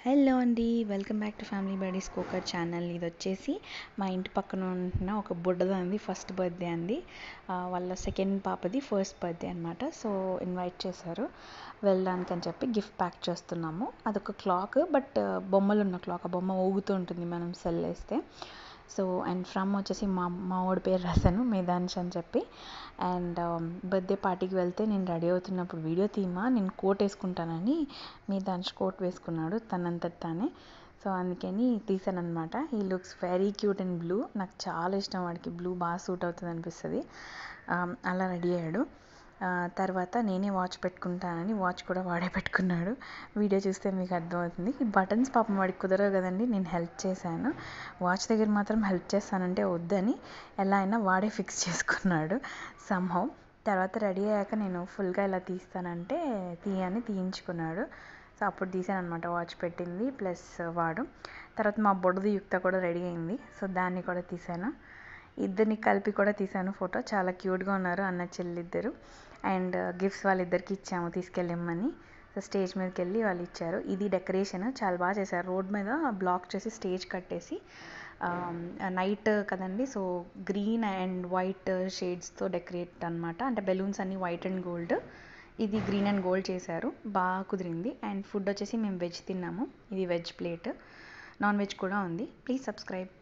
Hello అండి, welcome back to family buddies cooker channel. ఇది వచ్చేసి మా ఇంటి పక్కన ఉన్న ఒక బుడ్డదంది ఫస్ట్ బర్త్డే అండి. వాళ్ళ సెకండ్ పాపది ఫస్ట్ బర్త్డే అనమాట. సో ఇన్వైట్ చేశారు వెళ్ళడానికి అని చెప్పి గిఫ్ట్ ప్యాక్ చేస్తున్నాము. అదొక క్లాక్, బట్ బొమ్మలు ఉన్న క్లాక్. ఆ బొమ్మ ఊగుతూ ఉంటుంది మనం సెల్ వేస్తే. సో అండ్ ఫ్రమ్ వచ్చేసి మా వాడి పేరు రాశాను, మేధాంశ్ అని చెప్పి. అండ్ బర్త్డే పార్టీకి వెళ్తే నేను రెడీ అవుతున్నప్పుడు వీడియో తీమా, నేను కోట్ వేసుకుంటానని మేధాంశ్ కోట్ వేసుకున్నాడు తనంతట తానే. సో అందుకని తీసాను అనమాట. He looks very cute in blue. నాకు చాలా ఇష్టం, వాడికి బ్లూ బాగా సూట్ అవుతుంది అనిపిస్తుంది. అలా రెడీ అయ్యాడు. తర్వాత నేనే వాచ్ పెట్టుకుంటానని వాచ్ కూడా వాడే పెట్టుకున్నాడు. వీడియో చూస్తే మీకు అర్థమవుతుంది. ఈ బటన్స్ పాపం వాడికి కుదరవు కదండి, నేను హెల్ప్ చేశాను. వాచ్ దగ్గర మాత్రం హెల్ప్ చేస్తానంటే వద్దని ఎలా అయినా వాడే ఫిక్స్ చేసుకున్నాడు సమ్హౌ. తర్వాత రెడీ అయ్యాక నేను ఫుల్గా ఇలా తీస్తానంటే తీయించుకున్నాడు. సో అప్పుడు తీసాను అనమాట వాచ్ పెట్టింది ప్లస్ వాడు. తర్వాత మా బొడ్డది యుక్త కూడా రెడీ అయింది. సో దాన్ని కూడా తీసాను. ఇద్దరిని కలిపి కూడా తీసాను ఫోటో. చాలా క్యూట్గా ఉన్నారు అన్న చెల్లిద్దరు. అండ్ గిఫ్ట్స్ వాళ్ళిద్దరికి ఇచ్చాము తీసుకెళ్ళమని. సో స్టేజ్ మీదకి వెళ్ళి వాళ్ళు ఇచ్చారు. ఇది డెకరేషన్ చాలా బాగా చేశారు. రోడ్ మీద బ్లాక్ చేసి స్టేజ్ కట్టేసి నైట్ కదండి, సో గ్రీన్ అండ్ వైట్ షేడ్స్తో డెకరేట్ అనమాట. అంటే బెలూన్స్ అన్నీ వైట్ అండ్ గోల్డ్, ఇది గ్రీన్ అండ్ గోల్డ్ చేశారు. బాగా కుదిరింది. అండ్ ఫుడ్ వచ్చేసి మేము వెజ్ తిన్నాము. ఇది వెజ్ ప్లేట్, నాన్ వెజ్ కూడా ఉంది. Please subscribe.